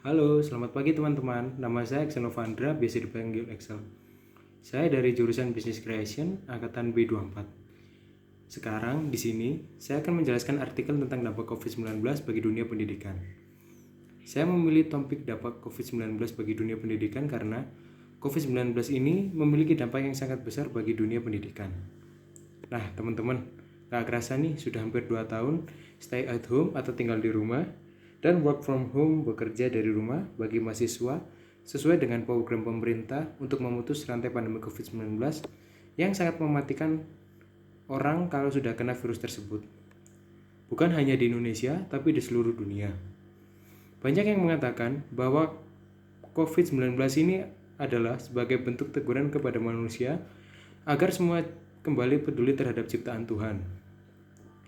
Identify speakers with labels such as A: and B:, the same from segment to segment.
A: Halo, selamat pagi teman-teman. Nama saya Axel Novandra, biasa dipanggil Excel. Saya dari jurusan Business Creation, angkatan B24. Sekarang di sini saya akan menjelaskan artikel tentang dampak COVID-19 bagi dunia pendidikan. Saya memilih topik dampak COVID-19 bagi dunia pendidikan karena COVID-19 ini memiliki dampak yang sangat besar bagi dunia pendidikan. Nah, teman-teman, gak kerasa nih sudah hampir 2 tahun stay at home atau tinggal di rumah dan work from home, bekerja dari rumah bagi mahasiswa sesuai dengan program pemerintah untuk memutus rantai pandemi COVID-19 yang sangat mematikan orang kalau sudah kena virus tersebut. Bukan hanya di Indonesia, tapi di seluruh dunia. Banyak yang mengatakan bahwa COVID-19 ini adalah sebagai bentuk teguran kepada manusia agar semua kembali peduli terhadap ciptaan Tuhan.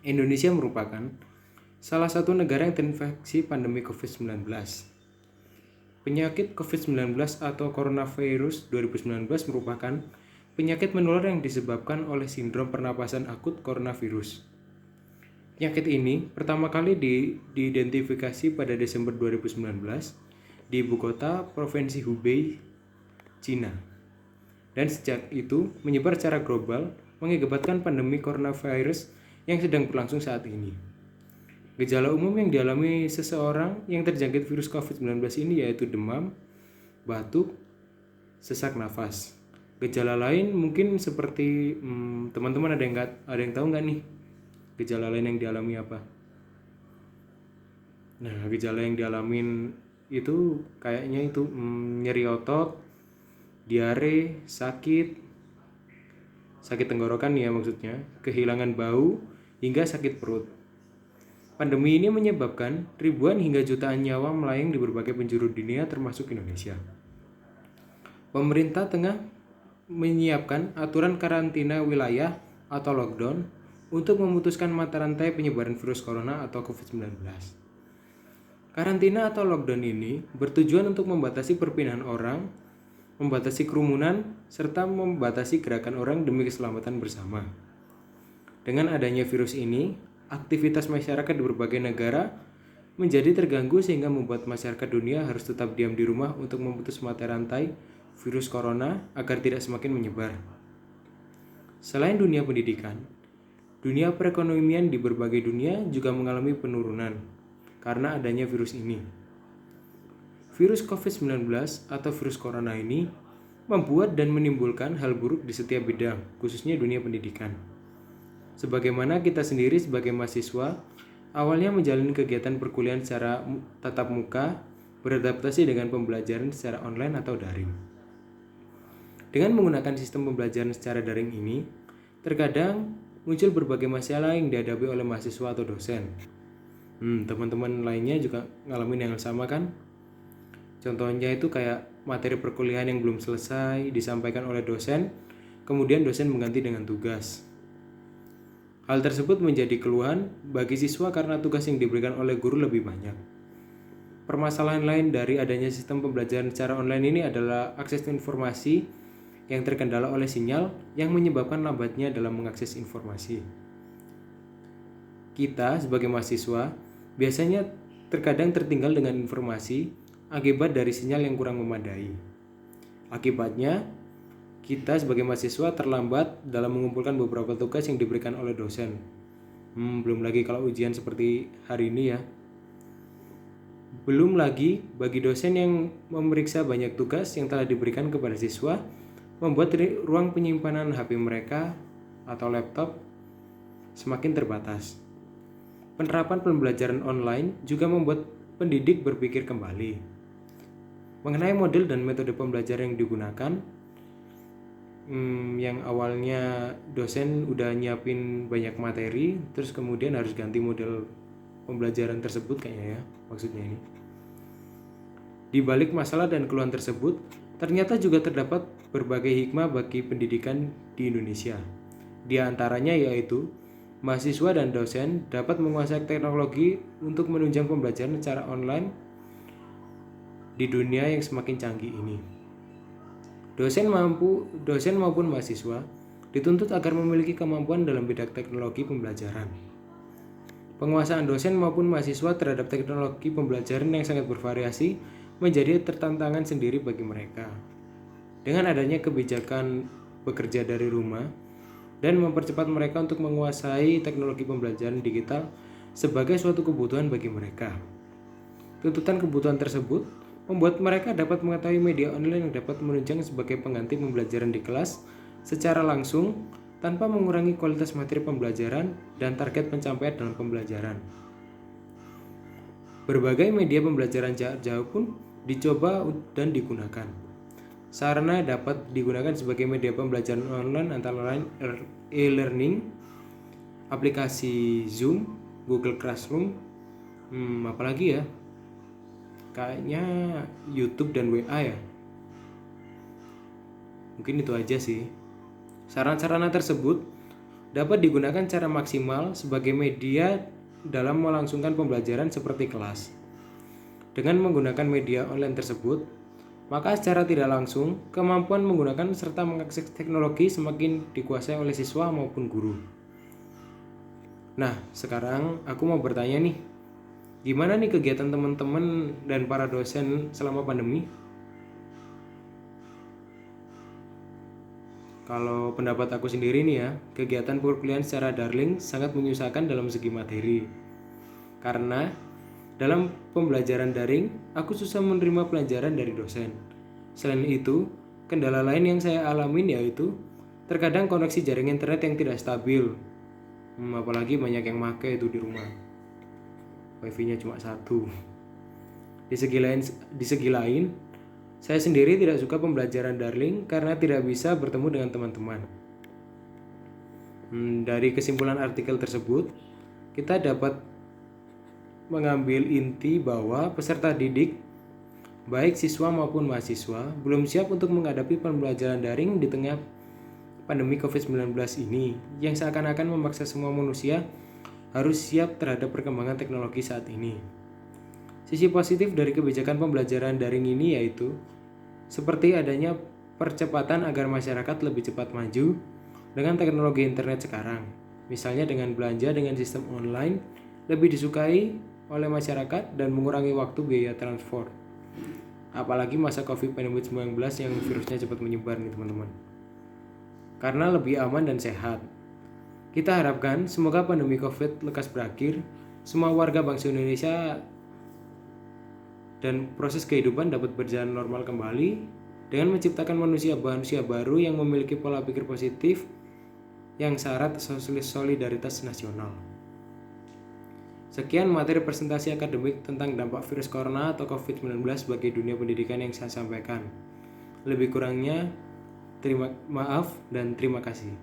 A: Indonesia merupakan salah satu negara yang terinfeksi pandemi COVID-19. Penyakit COVID-19 atau coronavirus 2019 merupakan penyakit menular yang disebabkan oleh sindrom pernapasan akut coronavirus. Penyakit ini pertama kali diidentifikasi pada Desember 2019 di ibu kota provinsi Hubei, Cina. Dan sejak itu menyebar secara global mengakibatkan pandemi coronavirus yang sedang berlangsung saat ini. Gejala umum yang dialami seseorang yang terjangkit virus COVID-19 ini yaitu demam, batuk, sesak nafas. Gejala lain mungkin seperti teman-teman ada yang tahu nggak nih gejala lain yang dialami apa? Nah, gejala yang dialamin itu kayaknya itu nyeri otot, diare, sakit tenggorokan ya maksudnya, kehilangan bau, hingga sakit perut. Pandemi ini menyebabkan ribuan hingga jutaan nyawa melayang di berbagai penjuru dunia termasuk Indonesia. Pemerintah tengah menyiapkan aturan karantina wilayah atau lockdown untuk memutuskan mata rantai penyebaran virus corona atau COVID-19. Karantina atau lockdown ini bertujuan untuk membatasi perpindahan orang, membatasi kerumunan, serta membatasi gerakan orang demi keselamatan bersama. Dengan adanya virus ini, aktivitas masyarakat di berbagai negara menjadi terganggu sehingga membuat masyarakat dunia harus tetap diam di rumah untuk memutus mata rantai virus corona agar tidak semakin menyebar. Selain dunia pendidikan, dunia perekonomian di berbagai dunia juga mengalami penurunan karena adanya virus ini. Virus COVID-19 atau virus corona ini membuat dan menimbulkan hal buruk di setiap bidang, khususnya dunia pendidikan. Sebagaimana kita sendiri sebagai mahasiswa, awalnya menjalani kegiatan perkuliahan secara tatap muka, beradaptasi dengan pembelajaran secara online atau daring. Dengan menggunakan sistem pembelajaran secara daring ini, terkadang muncul berbagai masalah yang dihadapi oleh mahasiswa atau dosen. Teman-teman lainnya juga ngalamin yang sama kan? Contohnya itu kayak materi perkuliahan yang belum selesai disampaikan oleh dosen, kemudian dosen mengganti dengan tugas. Hal tersebut menjadi keluhan bagi siswa karena tugas yang diberikan oleh guru lebih banyak. Permasalahan lain dari adanya sistem pembelajaran secara online ini adalah akses informasi yang terkendala oleh sinyal yang menyebabkan lambatnya dalam mengakses informasi. Kita sebagai mahasiswa biasanya terkadang tertinggal dengan informasi akibat dari sinyal yang kurang memadai. Akibatnya, kita sebagai mahasiswa terlambat dalam mengumpulkan beberapa tugas yang diberikan oleh dosen. Belum lagi kalau ujian seperti hari ini ya. Belum lagi bagi dosen yang memeriksa banyak tugas yang telah diberikan kepada siswa, membuat ruang penyimpanan HP mereka atau laptop semakin terbatas. Penerapan pembelajaran online juga membuat pendidik berpikir kembali mengenai model dan metode pembelajaran yang digunakan. Yang awalnya dosen udah nyiapin banyak materi, terus kemudian harus ganti model pembelajaran tersebut kayaknya ya, maksudnya ini. Di balik masalah dan keluhan tersebut, ternyata juga terdapat berbagai hikmah bagi pendidikan di Indonesia. Di antaranya yaitu mahasiswa dan dosen dapat menguasai teknologi untuk menunjang pembelajaran secara online di dunia yang semakin canggih ini. Dosen maupun mahasiswa dituntut agar memiliki kemampuan dalam bidang teknologi pembelajaran. Penguasaan dosen maupun mahasiswa terhadap teknologi pembelajaran yang sangat bervariasi menjadi tantangan sendiri bagi mereka. Dengan adanya kebijakan bekerja dari rumah dan mempercepat mereka untuk menguasai teknologi pembelajaran digital sebagai suatu kebutuhan bagi mereka. Tuntutan kebutuhan tersebut membuat mereka dapat mengetahui media online yang dapat menunjang sebagai pengganti pembelajaran di kelas secara langsung tanpa mengurangi kualitas materi pembelajaran dan target pencapaian dalam pembelajaran. Berbagai media pembelajaran jarak jauh pun dicoba dan digunakan. Sarana dapat digunakan sebagai media pembelajaran online antara lain e-learning, aplikasi Zoom, Google Classroom, apalagi ya? Kayaknya YouTube dan WA ya. Mungkin itu aja sih. Sarana-sarana tersebut dapat digunakan secara maksimal sebagai media dalam melangsungkan pembelajaran seperti kelas. Dengan menggunakan media online tersebut, maka secara tidak langsung kemampuan menggunakan serta mengakses teknologi semakin dikuasai oleh siswa maupun guru. Nah, sekarang aku mau bertanya nih, gimana nih kegiatan teman-teman dan para dosen selama pandemi? Kalau pendapat aku sendiri nih ya, kegiatan perkuliahan secara daring sangat menyusahkan dalam segi materi. Karena dalam pembelajaran daring, aku susah menerima pelajaran dari dosen. Selain itu, kendala lain yang saya alamin yaitu terkadang koneksi jaringan internet yang tidak stabil. Apalagi banyak yang pakai itu di rumah. Wifi-nya cuma satu. Di segi lain, saya sendiri tidak suka pembelajaran daring karena tidak bisa bertemu dengan teman-teman. Dari kesimpulan artikel tersebut, kita dapat mengambil inti bahwa peserta didik, baik siswa maupun mahasiswa, belum siap untuk menghadapi pembelajaran daring di tengah pandemi COVID-19 ini, yang seakan-akan memaksa semua manusia harus siap terhadap perkembangan teknologi saat ini. Sisi positif dari kebijakan pembelajaran daring ini yaitu seperti adanya percepatan agar masyarakat lebih cepat maju dengan teknologi internet sekarang. Misalnya dengan belanja dengan sistem online lebih disukai oleh masyarakat dan mengurangi waktu biaya transport. Apalagi masa COVID-19 yang virusnya cepat menyebar nih teman-teman. Karena lebih aman dan sehat. Kita harapkan semoga pandemi COVID lekas berakhir, semua warga bangsa Indonesia dan proses kehidupan dapat berjalan normal kembali dengan menciptakan manusia baru yang memiliki pola pikir positif yang syarat solidaritas nasional. Sekian materi presentasi akademik tentang dampak virus corona atau COVID-19 bagi dunia pendidikan yang saya sampaikan. Lebih kurangnya, maaf dan terima kasih.